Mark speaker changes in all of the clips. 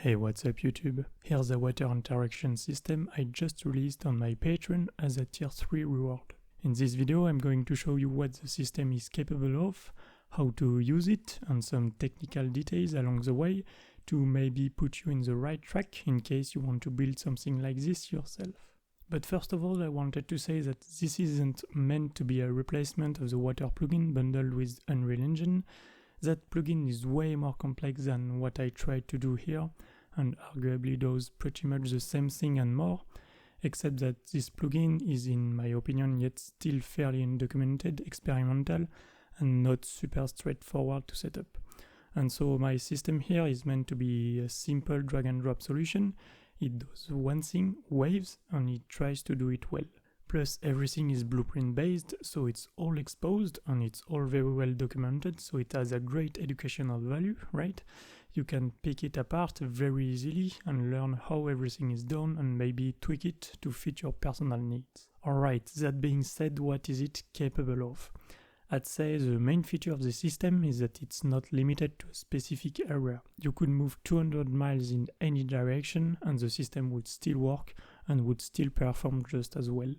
Speaker 1: Hey, what's up YouTube? Here's a water interaction system I just released on my Patreon as a tier 3 reward. In this video I'm going to show you what the system is capable of, how to use it, and some technical details along the way to maybe put you in the right track in case you want to build something like this yourself. But first of all, I wanted to say that this isn't meant to be a replacement of the water plugin bundled with Unreal Engine. That plugin is way more complex than what I tried to do here, and arguably does pretty much the same thing and more, except that this plugin is, in my opinion, yet still fairly undocumented, experimental, and not super straightforward to set up. And so my system here is meant to be a simple drag and drop solution. It does one thing, waves, and it tries to do it well. Plus everything is blueprint based, so it's all exposed and it's all very well documented, so it has a great educational value, right? You can pick it apart very easily and learn how everything is done and maybe tweak it to fit your personal needs. Alright, that being said, what is it capable of? I'd say the main feature of the system is that it's not limited to a specific area. You could move 200 miles in any direction and the system would still work and would still perform just as well.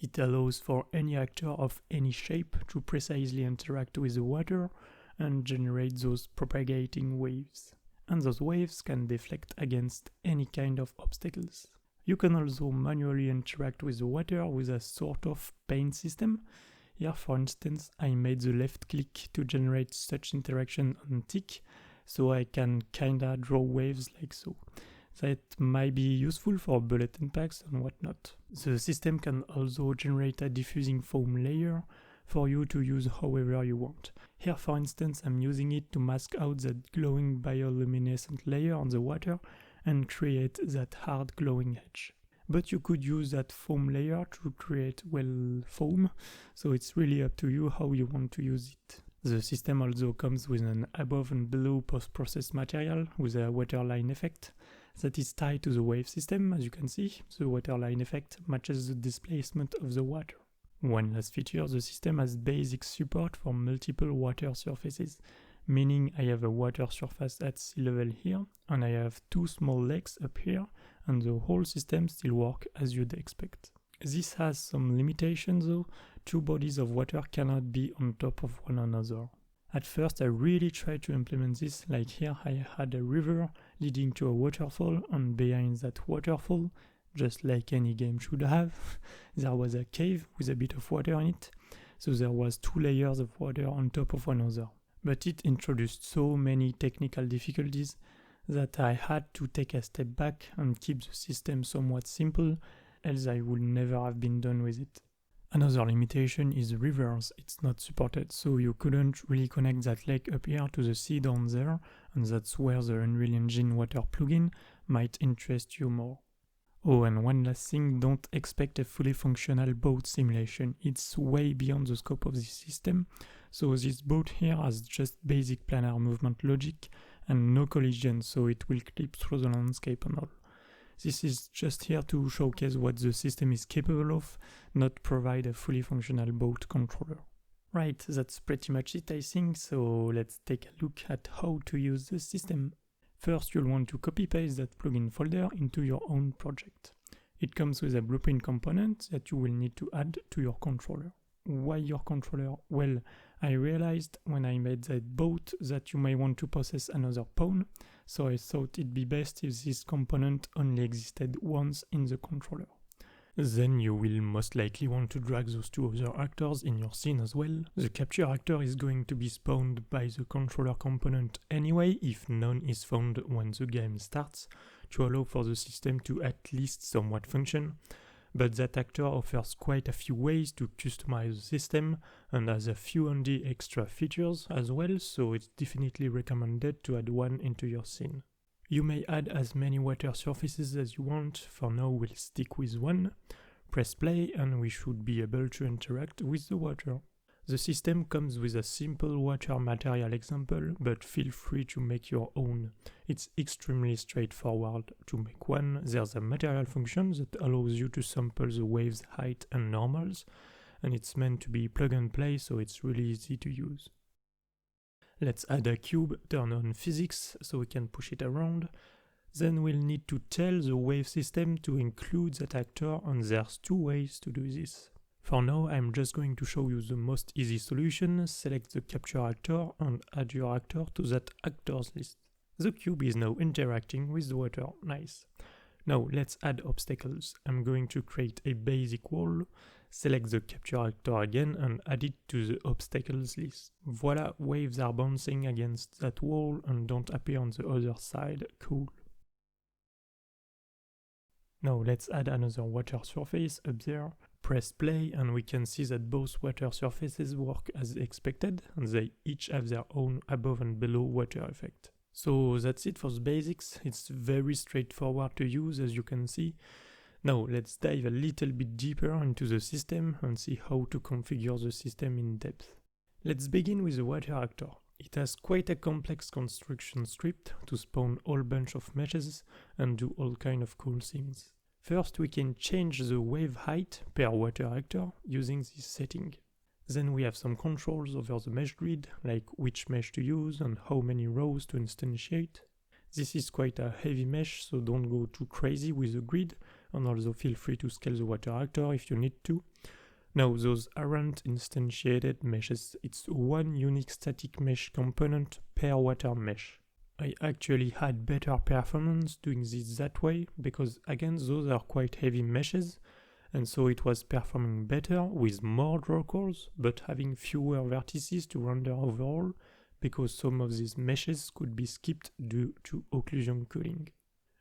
Speaker 1: It allows for any actor of any shape to precisely interact with the water and generate those propagating waves. And those waves can deflect against any kind of obstacles. You can also manually interact with the water with a sort of paint system. Here, for instance, I made the left click to generate such interaction on tick, so I can kinda draw waves like so. That might be useful for bulletin packs and whatnot. The system can also generate a diffusing foam layer for you to use however you want. Here, for instance, I'm using it to mask out that glowing bioluminescent layer on the water and create that hard glowing edge. But you could use that foam layer to create, well, foam, so it's really up to you how you want to use it. The system also comes with an above and below post-process material with a waterline effect that is tied to the wave system. As you can see, the waterline effect matches the displacement of the water. One last feature, the system has basic support for multiple water surfaces, meaning I have a water surface at sea level here, and I have two small lakes up here, and the whole system still works as you'd expect. This has some limitations though. Two bodies of water cannot be on top of one another. At first I really tried to implement this, like here I had a river leading to a waterfall, and behind that waterfall, just like any game should have, there was a cave with a bit of water in it, so there was two layers of water on top of one another. But it introduced so many technical difficulties that I had to take a step back and keep the system somewhat simple, else I would never have been done with it. Another limitation is rivers. It's not supported, so you couldn't really connect that lake up here to the sea down there, and that's where the Unreal Engine water plugin might interest you more. Oh, and one last thing, don't expect a fully functional boat simulation. It's way beyond the scope of this system, so this boat here has just basic planar movement logic and no collision, so it will clip through the landscape and all. This is just here to showcase what the system is capable of, not provide a fully functional boat controller. Right, that's pretty much it I think, so let's take a look at how to use the system. First, you'll want to copy-paste that plugin folder into your own project. It comes with a blueprint component that you will need to add to your controller. Why your controller? Well, I realized when I made that boat that you may want to possess another pawn, so I thought it'd be best if this component only existed once in the controller. Then you will most likely want to drag those two other actors in your scene as well. The capture actor is going to be spawned by the controller component anyway if none is found when the game starts, to allow for the system to at least somewhat function. But that actor offers quite a few ways to customize the system and has a few handy extra features as well, so it's definitely recommended to add one into your scene. You may add as many water surfaces as you want. For now we'll stick with one. Press play and we should be able to interact with the water. The system comes with a simple water material example, but feel free to make your own. It's extremely straightforward to make one. There's a material function that allows you to sample the wave's height and normals, and it's meant to be plug and play, so it's really easy to use. Let's add a cube, turn on physics so we can push it around. Then we'll need to tell the wave system to include that actor, and there's two ways to do this. For now, I'm just going to show you the most easy solution. Select the capture actor and add your actor to that actors list. The cube is now interacting with the water, nice. Now let's add obstacles. I'm going to create a basic wall, select the capture actor again and add it to the obstacles list. Voila, waves are bouncing against that wall and don't appear on the other side, cool. Now let's add another water surface up there. Press play and we can see that both water surfaces work as expected and they each have their own above and below water effect. So that's it for the basics. It's very straightforward to use, as you can see. Now let's dive a little bit deeper into the system and see how to configure the system in depth. Let's begin with the water actor. It has quite a complex construction script to spawn a whole bunch of meshes and do all kind of cool things. First, we can change the wave height per water actor using this setting. Then we have some controls over the mesh grid, like which mesh to use and how many rows to instantiate. This is quite a heavy mesh, so don't go too crazy with the grid, and also feel free to scale the water actor if you need to. Now, those aren't instantiated meshes, it's one unique static mesh component per water mesh. I actually had better performance doing this that way, because again those are quite heavy meshes, and so it was performing better with more draw calls, but having fewer vertices to render overall, because some of these meshes could be skipped due to occlusion cooling.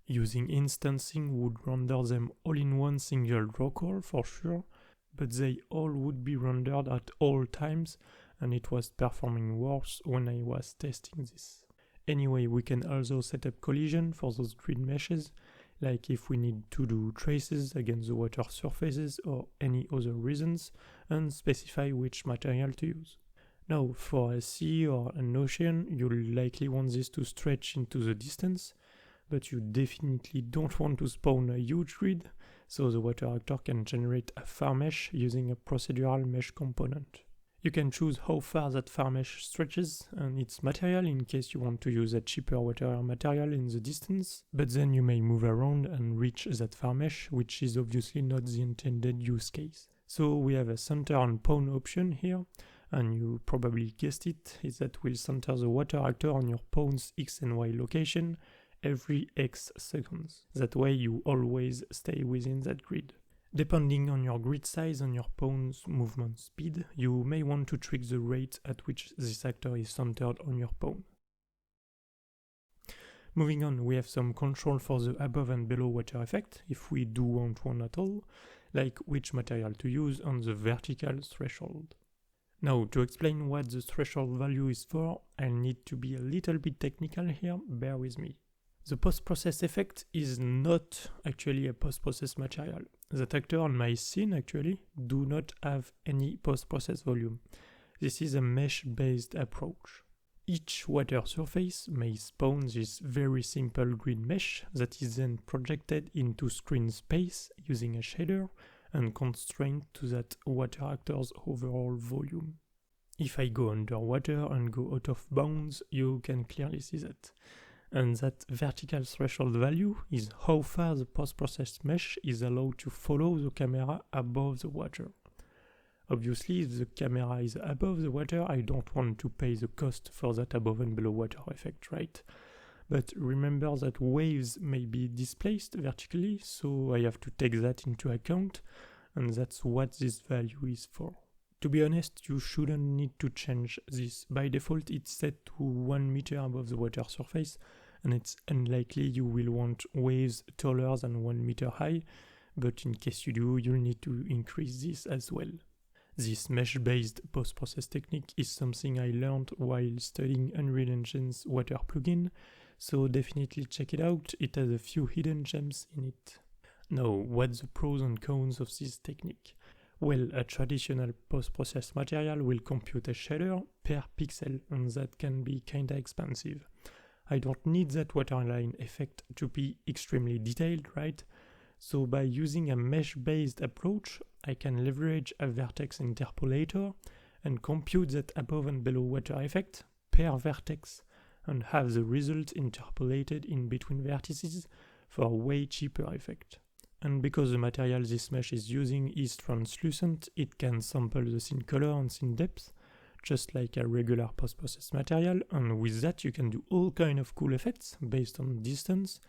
Speaker 1: Using instancing would render them all in one single draw call for sure, but they all would be rendered at all times, and it was performing worse when I was testing this. Anyway, we can also set up collision for those grid meshes, like if we need to do traces against the water surfaces or any other reasons, and specify which material to use. Now, for a sea or an ocean, you'll likely want this to stretch into the distance, but you definitely don't want to spawn a huge grid, so the water actor can generate a far mesh using a procedural mesh component. You can choose how far that far mesh stretches and its material in case you want to use a cheaper water material in the distance, but then you may move around and reach that far mesh, which is obviously not the intended use case. So we have a center and pawn option here, and you probably guessed it, is that we'll center the water actor on your pawn's X and Y location every X seconds. That way you always stay within that grid. Depending on your grid size and your pawn's movement speed, you may want to tweak the rate at which this actor is centered on your pawn. Moving on, we have some control for the above and below water effect, if we do want one at all, like which material to use on the vertical threshold. Now, to explain what the threshold value is for, I'll need to be a little bit technical here, bear with me. The post-process effect is not actually a post-process material. That actor and my scene actually do not have any post-process volume. This is a mesh-based approach. Each water surface may spawn this very simple grid mesh that is then projected into screen space using a shader and constrained to that water actor's overall volume. If I go underwater and go out of bounds, you can clearly see that. And that vertical threshold value is how far the post-process mesh is allowed to follow the camera above the water. Obviously, if the camera is above the water, I don't want to pay the cost for that above and below water effect, right? But remember that waves may be displaced vertically, so I have to take that into account, and that's what this value is for. To be honest, you shouldn't need to change this. By default, it's set to 1 meter above the water surface, and it's unlikely you will want waves taller than 1 meter high, but in case you do, you'll need to increase this as well. This mesh-based post-process technique is something I learned while studying Unreal Engine's water plugin, so definitely check it out, it has a few hidden gems in it. Now, what's the pros and cons of this technique? Well, a traditional post-process material will compute a shader per pixel, and that can be kinda expensive. I don't need that waterline effect to be extremely detailed, right? So by using a mesh-based approach, I can leverage a vertex interpolator and compute that above and below water effect per vertex, and have the result interpolated in between vertices for a way cheaper effect. And because the material this mesh is using is translucent, it can sample the scene color and scene depth, just like a regular post-process material, and with that you can do all kind of cool effects based on distance,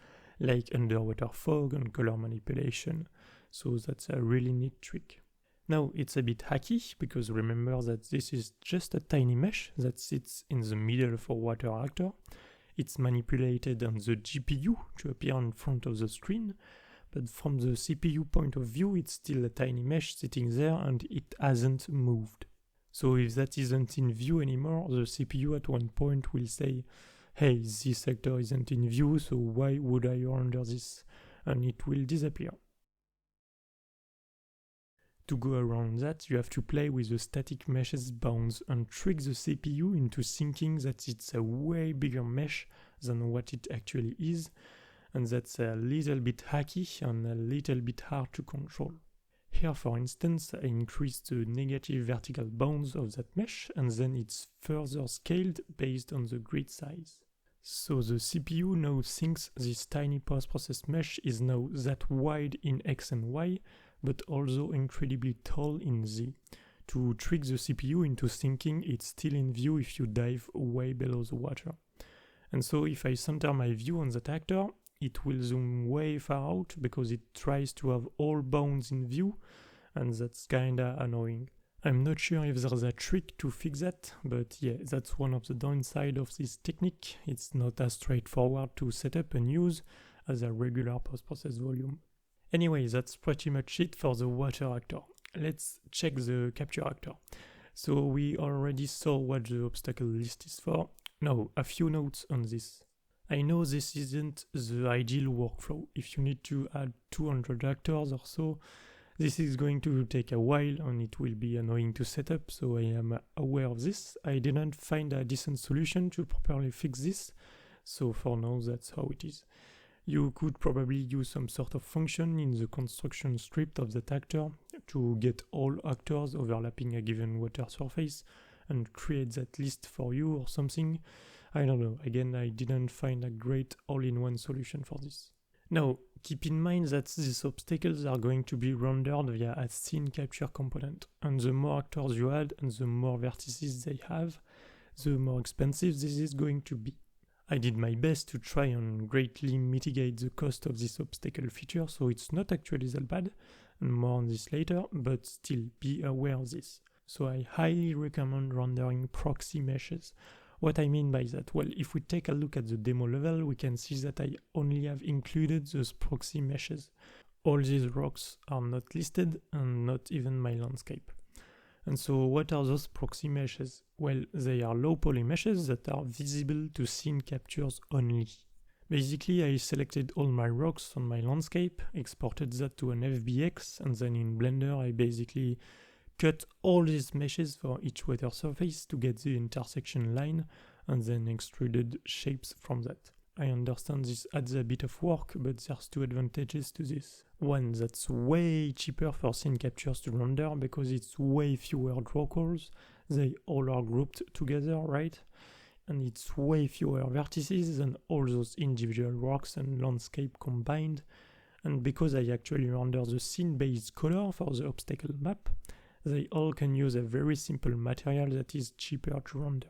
Speaker 1: like underwater fog and color manipulation, so that's a really neat trick. Now it's a bit hacky, because remember that this is just a tiny mesh that sits in the middle of a water actor. It's manipulated on the GPU to appear in front of the screen, but from the CPU point of view it's still a tiny mesh sitting there and it hasn't moved. So if that isn't in view anymore, the CPU at one point will say, hey, this actor isn't in view, so why would I render this? And it will disappear. To go around that, you have to play with the static mesh's bounds and trick the CPU into thinking that it's a way bigger mesh than what it actually is, and that's a little bit hacky and a little bit hard to control. Here, for instance, I increased the negative vertical bounds of that mesh, and then it's further scaled based on the grid size. So the CPU now thinks this tiny post-process mesh is now that wide in X and Y, but also incredibly tall in Z, to trick the CPU into thinking it's still in view if you dive way below the water. And so if I center my view on that actor, it will zoom way far out because it tries to have all bounds in view, and that's kinda annoying. I'm not sure if there's a trick to fix that, but yeah, that's one of the downsides of this technique. It's not as straightforward to set up and use as a regular post-process volume. Anyway, that's pretty much it for the water actor. Let's check the capture actor. So we already saw what the obstacle list is for. Now, a few notes on this. I know this isn't the ideal workflow. If you need to add 200 actors or so, this is going to take a while and it will be annoying to set up, so I am aware of this. I didn't find a decent solution to properly fix this, so for now that's how it is. You could probably use some sort of function in the construction script of that actor to get all actors overlapping a given water surface and create that list for you or something. I don't know, again I didn't find a great all-in-one solution for this. Now, keep in mind that these obstacles are going to be rendered via a scene capture component, and the more actors you add and the more vertices they have, the more expensive this is going to be. I did my best to try and greatly mitigate the cost of this obstacle feature, so it's not actually that bad, and more on this later, but still be aware of this. So I highly recommend rendering proxy meshes. What I mean by that? Well, if we take a look at the demo level, we can see that I only have included those proxy meshes. All these rocks are not listed, and not even my landscape. And so what are those proxy meshes? Well, they are low poly meshes that are visible to scene captures only. Basically, I selected all my rocks on my landscape, exported that to an FBX, and then in Blender I basically cut all these meshes for each water surface to get the intersection line, and then extruded shapes from that. I understand this adds a bit of work, but there's two advantages to this. One, that's way cheaper for scene captures to render because it's way fewer draw calls. They all are grouped together, right? And it's way fewer vertices than all those individual rocks and landscape combined. And because I actually render the scene-based color for the obstacle map, they all can use a very simple material that is cheaper to render.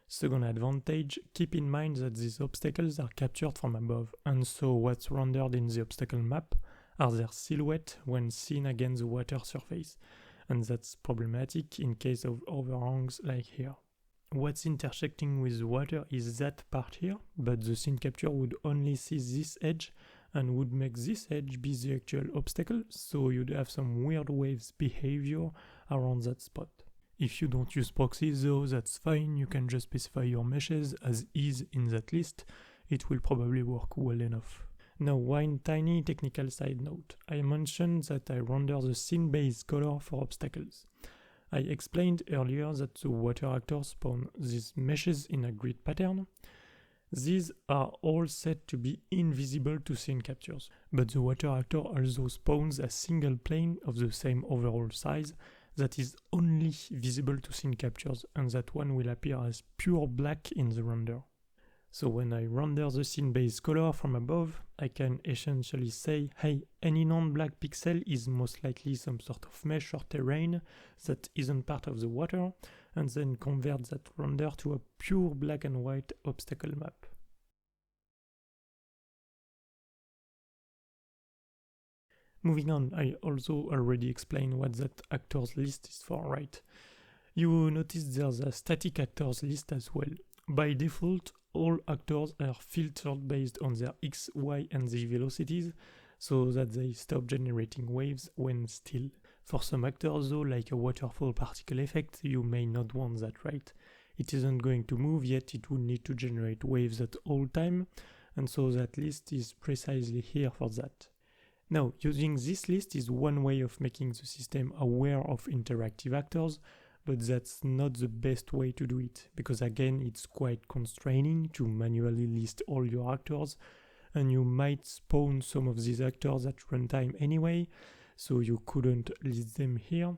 Speaker 1: Second advantage, keep in mind that these obstacles are captured from above, and so what's rendered in the obstacle map are their silhouette when seen against the water surface, and that's problematic in case of overhangs like here. What's intersecting with the water is that part here, but the scene capture would only see this edge and would make this edge be the actual obstacle, so you'd have some weird waves behavior around that spot. If you don't use proxies though, that's fine, you can just specify your meshes as is in that list, it will probably work well enough. Now, one tiny technical side note. I mentioned that I render the scene-based color for obstacles. I explained earlier that the water actors spawn these meshes in a grid pattern. These are all set to be invisible to scene captures, but the water actor also spawns a single plane of the same overall size that is only visible to scene captures, and that one will appear as pure black in the render. So when I render the scene base color from above, I can essentially say, hey, any non-black pixel is most likely some sort of mesh or terrain that isn't part of the water, and then convert that render to a pure black and white obstacle map. Moving on, I also already explained what that actors list is for, right? You notice there's a static actors list as well. By default, all actors are filtered based on their x, y, and z velocities, so that they stop generating waves when still. For some actors though, like a waterfall particle effect, you may not want that, right? It isn't going to move, yet it would need to generate waves at all time, and so that list is precisely here for that. Now, using this list is one way of making the system aware of interactive actors, but that's not the best way to do it, because again, it's quite constraining to manually list all your actors, and you might spawn some of these actors at runtime anyway, so you couldn't list them here.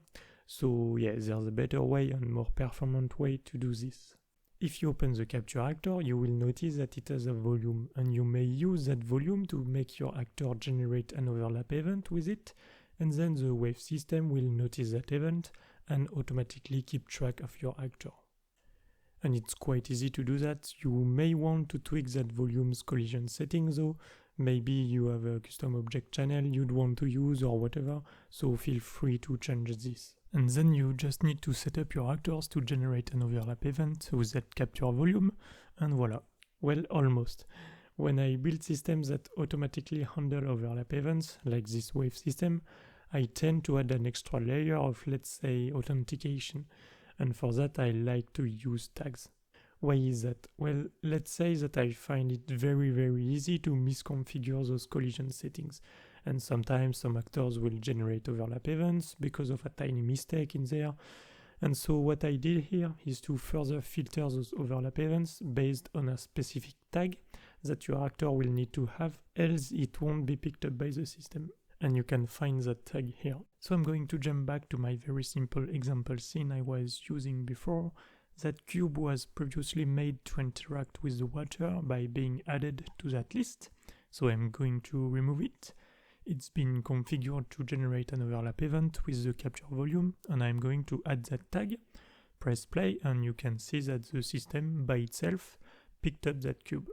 Speaker 1: So yeah, there's a better way and more performant way to do this. If you open the capture actor, you will notice that it has a volume, and you may use that volume to make your actor generate an overlap event with it, and then the wave system will notice that event and automatically keep track of your actor. And it's quite easy to do that. You may want to tweak that volume's collision setting though. Maybe you have a custom object channel you'd want to use or whatever, so feel free to change this. And then you just need to set up your actors to generate an overlap event with that capture volume, and voila. Well, almost. When I build systems that automatically handle overlap events, like this wave system, I tend to add an extra layer of, let's say, authentication, and for that I like to use tags. Why is that? Well, let's say that I find it very easy to misconfigure those collision settings, and sometimes some actors will generate overlap events because of a tiny mistake in there, and so what I did here is to further filter those overlap events based on a specific tag that your actor will need to have, else it won't be picked up by the system. And you can find that tag here. So I'm going to jump back to my very simple example scene I was using before. That cube was previously made to interact with the water by being added to that list, so I'm going to remove it. It's been configured to generate an overlap event with the capture volume, and I'm going to add that tag, press play, and you can see that the system by itself picked up that cube.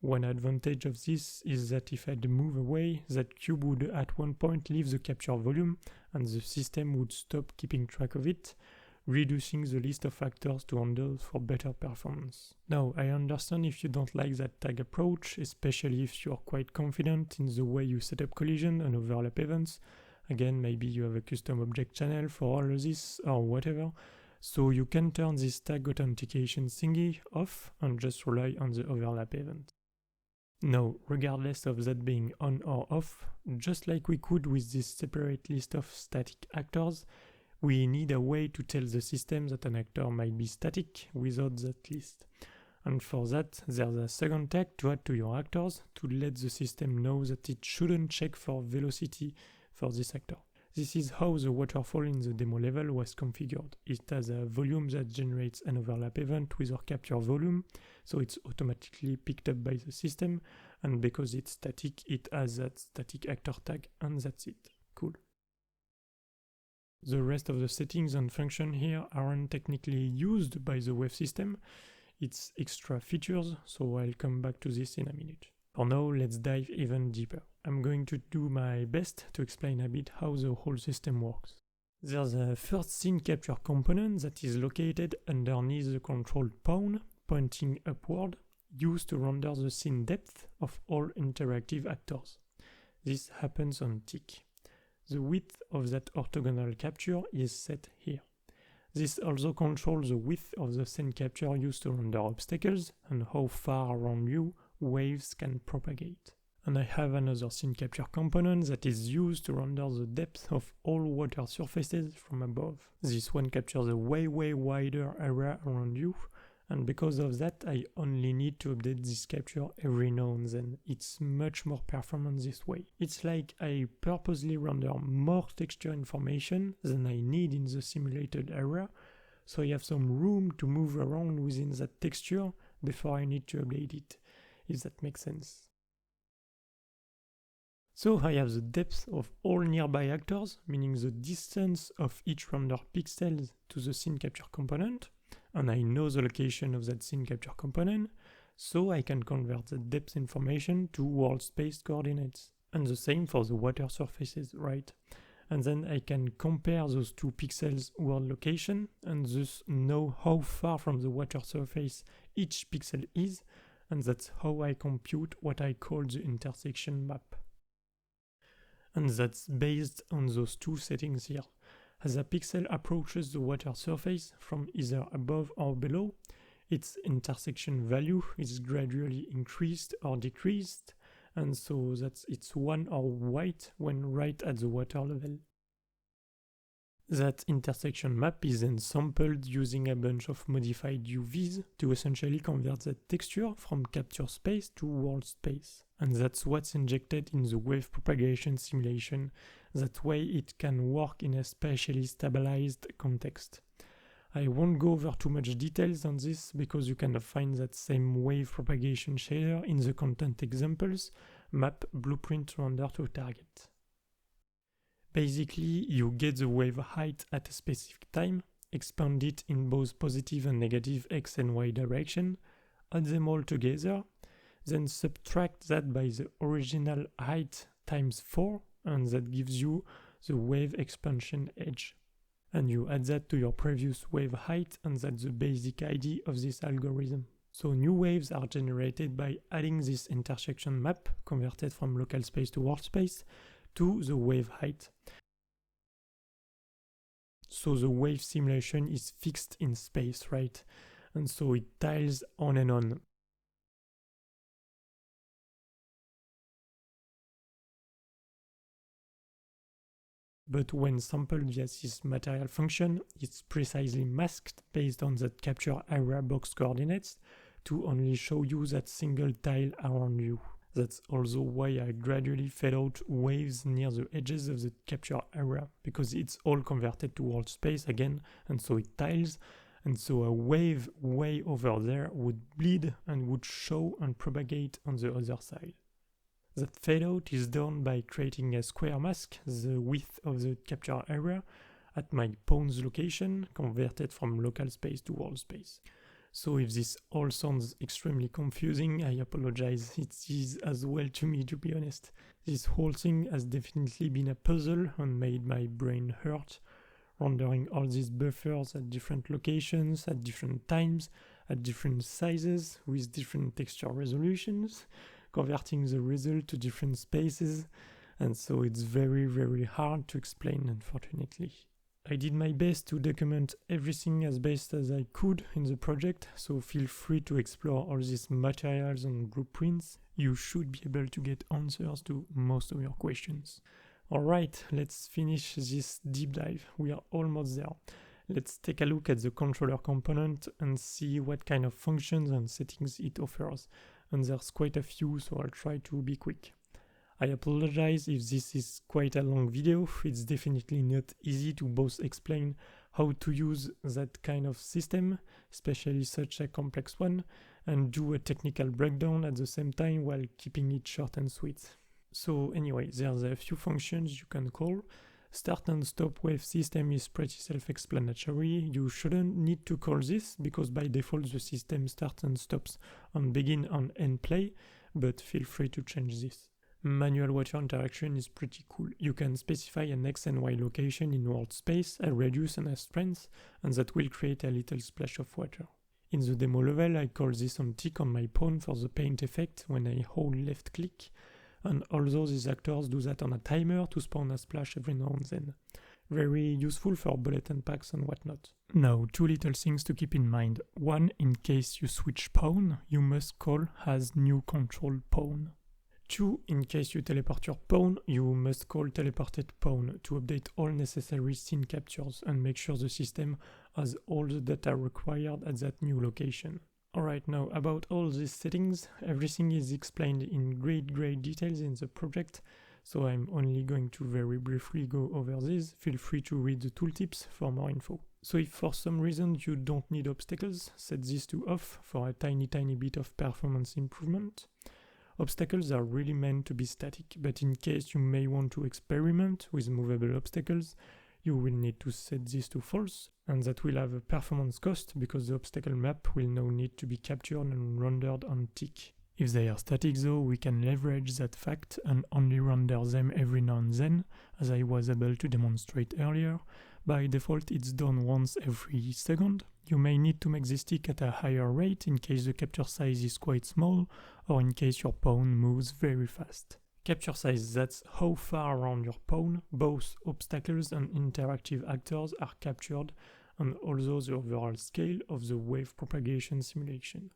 Speaker 1: One advantage of this is that if I'd move away, that cube would at one point leave the capture volume and the system would stop keeping track of it, reducing the list of actors to handle for better performance. Now, I understand if you don't like that tag approach, especially if you're quite confident in the way you set up collision and overlap events. Again, maybe you have a custom object channel for all of this or whatever, so you can turn this tag authentication thingy off and just rely on the overlap event. Now, regardless of that being on or off, just like we could with this separate list of static actors, we need a way to tell the system that an actor might be static without that list. And for that, there's a second tag to add to your actors to let the system know that it shouldn't check for velocity for this actor. This is how the waterfall in the demo level was configured. It has a volume that generates an overlap event with our capture volume, so it's automatically picked up by the system, and because it's static, it has that static actor tag, and that's it. Cool. The rest of the settings and functions here aren't technically used by the wave system, it's extra features, so I'll come back to this in a minute. For now, let's dive even deeper. I'm going to do my best to explain a bit how the whole system works. There's a first scene capture component that is located underneath the control pawn, pointing upward, used to render the scene depth of all interactive actors. This happens on tick. The width of that orthogonal capture is set here. This also controls the width of the scene capture used to render obstacles and how far around you waves can propagate. And I have another scene capture component that is used to render the depth of all water surfaces from above. This one captures a way wider area around you, and because of that I only need to update this capture every now and then. It's much more performant this way. It's like I purposely render more texture information than I need in the simulated area, so I have some room to move around within that texture before I need to update it, if that makes sense. So I have the depth of all nearby actors, meaning the distance of each render pixel to the scene capture component, and I know the location of that scene capture component, so I can convert the depth information to world space coordinates. And the same for the water surfaces, right? And then I can compare those two pixels' world location and thus know how far from the water surface each pixel is, and that's how I compute what I call the intersection map. And that's based on those two settings here. As a pixel approaches the water surface from either above or below, its intersection value is gradually increased or decreased, and so that it's 1 or white when right at the water level. That intersection map is then sampled using a bunch of modified UVs to essentially convert that texture from capture space to world space. And that's what's injected in the wave propagation simulation. That way it can work in a spatially stabilized context. I won't go over too much details on this because you can find that same wave propagation shader in the content examples, map, blueprint, render to target. Basically, you get the wave height at a specific time, expand it in both positive and negative x and y direction, add them all together, then subtract that by the original height times 4, and that gives you the wave expansion edge. And you add that to your previous wave height, and that's the basic idea of this algorithm. So new waves are generated by adding this intersection map, converted from local space to world space, to the wave height. So the wave simulation is fixed in space, right? And so it tiles on and on. But when sampled via this material function, it's precisely masked based on that capture area box coordinates to only show you that single tile around you. That's also why I gradually fade out waves near the edges of the capture area, because it's all converted to world space again, and so it tiles, and so a wave way over there would bleed and would show and propagate on the other side. That fade out is done by creating a square mask, the width of the capture area, at my pawn's location, converted from local space to world space. So if this all sounds extremely confusing, I apologize, it is as well to me, to be honest. This whole thing has definitely been a puzzle and made my brain hurt, rendering all these buffers at different locations, at different times, at different sizes, with different texture resolutions, converting the result to different spaces, and so it's very, very hard to explain, unfortunately. I did my best to document everything as best as I could in the project, so feel free to explore all these materials and blueprints. You should be able to get answers to most of your questions. Alright, let's finish this deep dive. We are almost there. Let's take a look at the controller component and see what kind of functions and settings it offers. And there's quite a few, so I'll try to be quick. I apologize if this is quite a long video. It's definitely not easy to both explain how to use that kind of system, especially such a complex one, and do a technical breakdown at the same time while keeping it short and sweet. So anyway, there's a few functions you can call. Start and stop wave system is pretty self-explanatory. You shouldn't need to call this because by default the system starts and stops on begin and end play, but feel free to change this. Manual water interaction is pretty cool. You can specify an X and Y location in world space, a radius and a strength, and that will create a little splash of water. In the demo level, I call this on tick on my pawn for the paint effect when I hold left click, and although these actors do that on a timer to spawn a splash every now and then. Very useful for bulletin packs and whatnot. Now, two little things to keep in mind. One, in case you switch pawn, you must call as new control pawn. 2. In case you teleport your pawn, you must call teleported pawn to update all necessary scene captures and make sure the system has all the data required at that new location. Alright, now about all these settings, everything is explained in great details in the project, so I'm only going to very briefly go over these. Feel free to read the tooltips for more info. So if for some reason you don't need obstacles, set this to off for a tiny bit of performance improvement. Obstacles are really meant to be static, but in case you may want to experiment with movable obstacles, you will need to set this to false, and that will have a performance cost because the obstacle map will now need to be captured and rendered on tick. If they are static though, we can leverage that fact and only render them every now and then, as I was able to demonstrate earlier. By default it's done once every second. You may need to make this tick at a higher rate in case the capture size is quite small, or in case your pawn moves very fast. Capture size, that's how far around your pawn both obstacles and interactive actors are captured, and also the overall scale of the wave propagation simulation.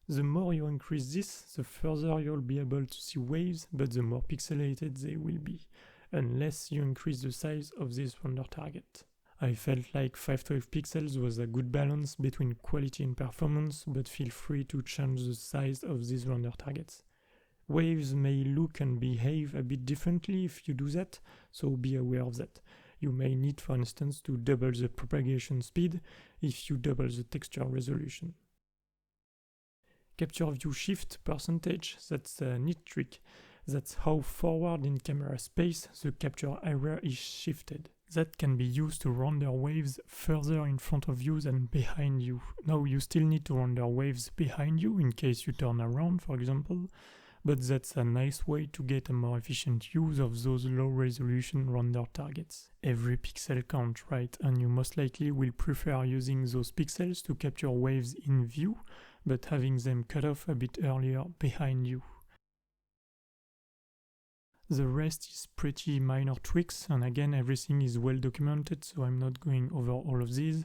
Speaker 1: The more you increase this, the further you'll be able to see waves, but the more pixelated they will be, unless you increase the size of this render target. I felt like 512 pixels was a good balance between quality and performance, but feel free to change the size of these render targets. Waves may look and behave a bit differently if you do that, so be aware of that. You may need, for instance, to double the propagation speed if you double the texture resolution. Capture view shift percentage, that's a neat trick. That's how forward in camera space the capture area is shifted. That can be used to render waves further in front of you than behind you. Now you still need to render waves behind you in case you turn around, for example, but that's a nice way to get a more efficient use of those low resolution render targets. Every pixel counts, right? And you most likely will prefer using those pixels to capture waves in view, but having them cut off a bit earlier behind you. The rest is pretty minor tweaks, and again everything is well documented, so I'm not going over all of these.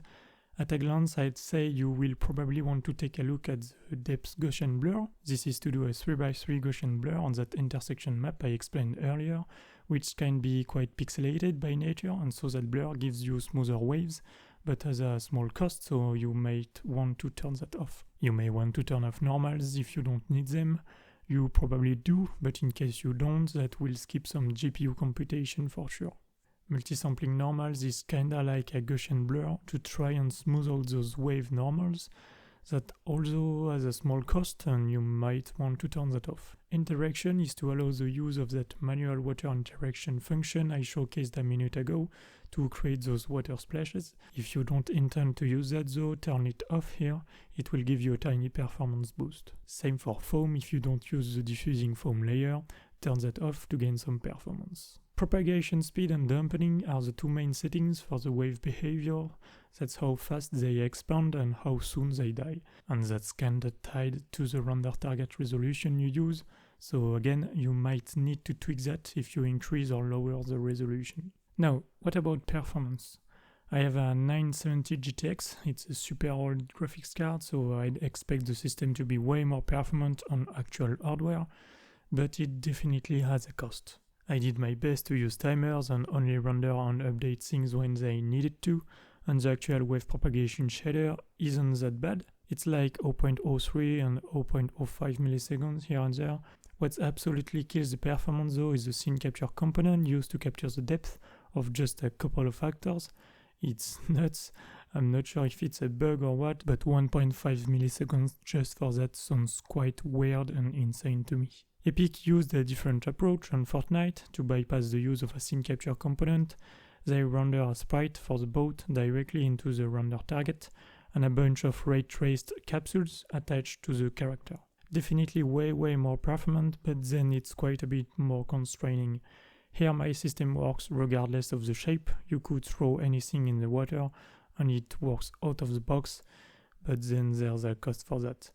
Speaker 1: At a glance, I'd say you will probably want to take a look at the depth Gaussian blur. This is to do a 3x3 Gaussian blur on that intersection map I explained earlier, which can be quite pixelated by nature, and so that blur gives you smoother waves, but has a small cost, so you might want to turn that off. You may want to turn off normals if you don't need them. You probably do, but in case you don't, that will skip some GPU computation for sure. Multisampling normals is kinda like a Gaussian blur to try and smooth out those wave normals. That also has a small cost and you might want to turn that off. Interaction is to allow the use of that manual water interaction function I showcased a minute ago to create those water splashes. If you don't intend to use that though, turn it off here, it will give you a tiny performance boost. Same for foam, if you don't use the diffusing foam layer, turn that off to gain some performance. Propagation speed and dampening are the two main settings for the wave behavior. That's how fast they expand and how soon they die. And that's kinda tied to the render target resolution you use, so again, you might need to tweak that if you increase or lower the resolution. Now, what about performance? I have a 970 GTX, it's a super old graphics card, so I'd expect the system to be way more performant on actual hardware, but it definitely has a cost. I did my best to use timers and only render and update things when they needed to, and the actual wave propagation shader isn't that bad. It's like 0.03 and 0.05 milliseconds here and there. What absolutely kills the performance though is the scene capture component used to capture the depth of just a couple of actors. It's nuts. I'm not sure if it's a bug or what, but 1.5 milliseconds just for that sounds quite weird and insane to me. Epic used a different approach on Fortnite to bypass the use of a scene capture component. They render a sprite for the boat directly into the render target and a bunch of ray-traced capsules attached to the character. Definitely way more performant, but then it's quite a bit more constraining. Here my system works regardless of the shape. You could throw anything in the water and it works out of the box, but then there's a cost for that.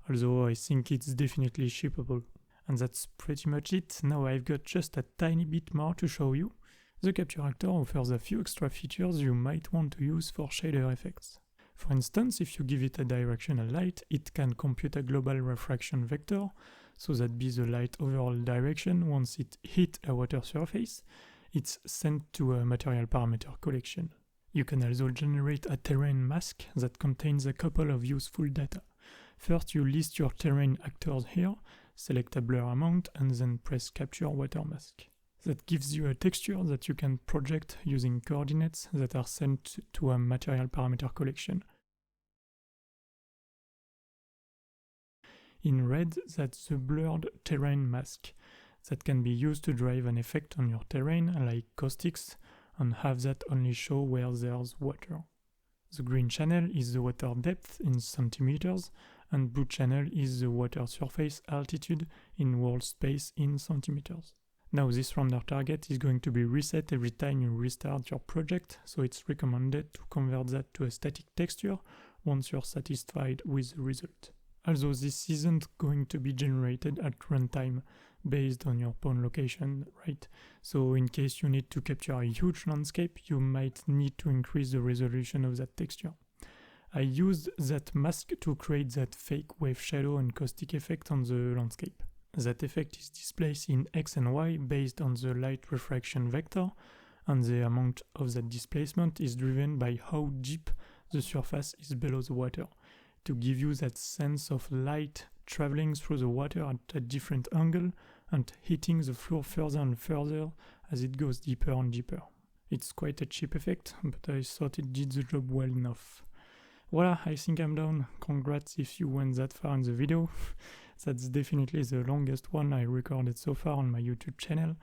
Speaker 1: Although I think it's definitely shippable. And that's pretty much it. Now I've got just a tiny bit more to show you. The capture actor offers a few extra features you might want to use for shader effects. For instance, if you give it a directional light, it can compute a global refraction vector, so that be the light overall direction once it hit a water surface, it's sent to a material parameter collection. You can also generate a terrain mask that contains a couple of useful data. First, you list your terrain actors here, select a blur amount, and then press Capture Water Mask. that gives you a texture that you can project using coordinates that are sent to a material parameter collection. In red, that's the blurred terrain mask that can be used to drive an effect on your terrain like Caustics and have that only show where there's water. The green channel is the water depth in centimeters, and blue channel is the water surface altitude in world space in centimeters. Now this render target is going to be reset every time you restart your project, so it's recommended to convert that to a static texture once you're satisfied with the result. Also, this isn't going to be generated at runtime based on your pawn location, right? So in case you need to capture a huge landscape, you might need to increase the resolution of that texture. I used that mask to create that fake wave shadow and caustic effect on the landscape. That effect is displaced in X and Y based on the light refraction vector, and the amount of that displacement is driven by how deep the surface is below the water, to give you that sense of light traveling through the water at a different angle and hitting the floor further and further as it goes deeper and deeper. It's quite a cheap effect, but I thought it did the job well enough. Voila, I think I'm done. Congrats if you went that far in the video. That's definitely the longest one I recorded so far on my YouTube channel.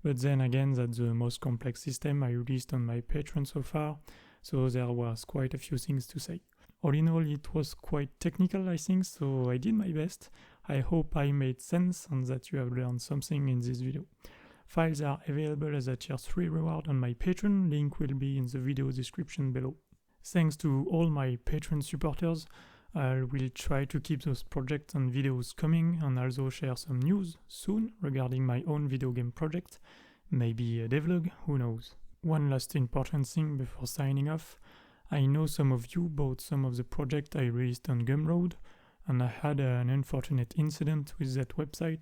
Speaker 1: But then again, that's the most complex system I released on my Patreon so far, so there was quite a few things to say. All in all, it was quite technical, I think, so I did my best. I hope I made sense and that you have learned something in this video. Files are available as a tier 3 reward on my Patreon, link will be in the video description below. Thanks to all my Patreon supporters, I will try to keep those projects and videos coming and also share some news soon regarding my own video game project, maybe a devlog, who knows. One last important thing before signing off. I know some of you bought some of the projects I released on Gumroad, and I had an unfortunate incident with that website,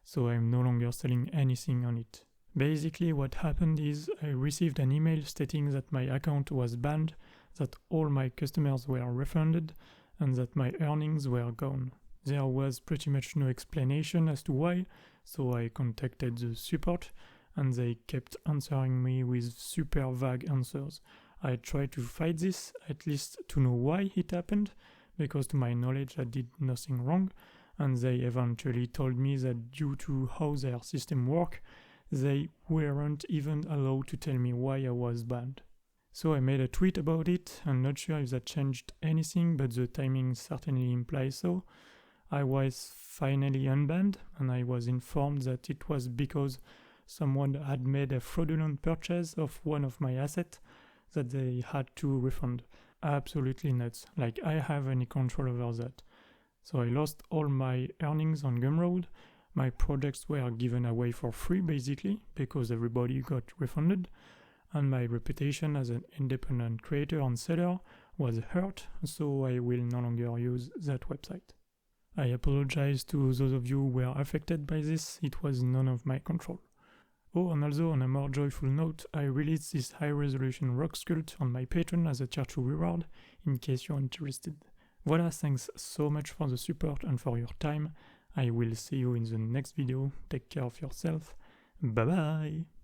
Speaker 1: so I'm no longer selling anything on it. Basically what happened is I received an email stating that my account was banned, that all my customers were refunded, and that my earnings were gone. There was pretty much no explanation as to why, so I contacted the support, and they kept answering me with super vague answers. I tried to fight this, at least to know why it happened, because to my knowledge I did nothing wrong, and they eventually told me that due to how their system worked, they weren't even allowed to tell me why I was banned. So I made a tweet about it, and not sure if that changed anything, but the timing certainly implies so. I was finally unbanned, and I was informed that it was because someone had made a fraudulent purchase of one of my assets that they had to refund. Absolutely nuts, like I have any control over that. So I lost all my earnings on Gumroad, my projects were given away for free basically, because everybody got refunded, and my reputation as an independent creator and seller was hurt, so I will no longer use that website. I apologize to those of you who were affected by this, it was none of my control. Oh, and also on a more joyful note, I released this high-resolution rock sculpt on my Patreon as a tier 2 reward, in case you're interested. Voila, thanks so much for the support and for your time. I will see you in the next video. Take care of yourself. Bye bye!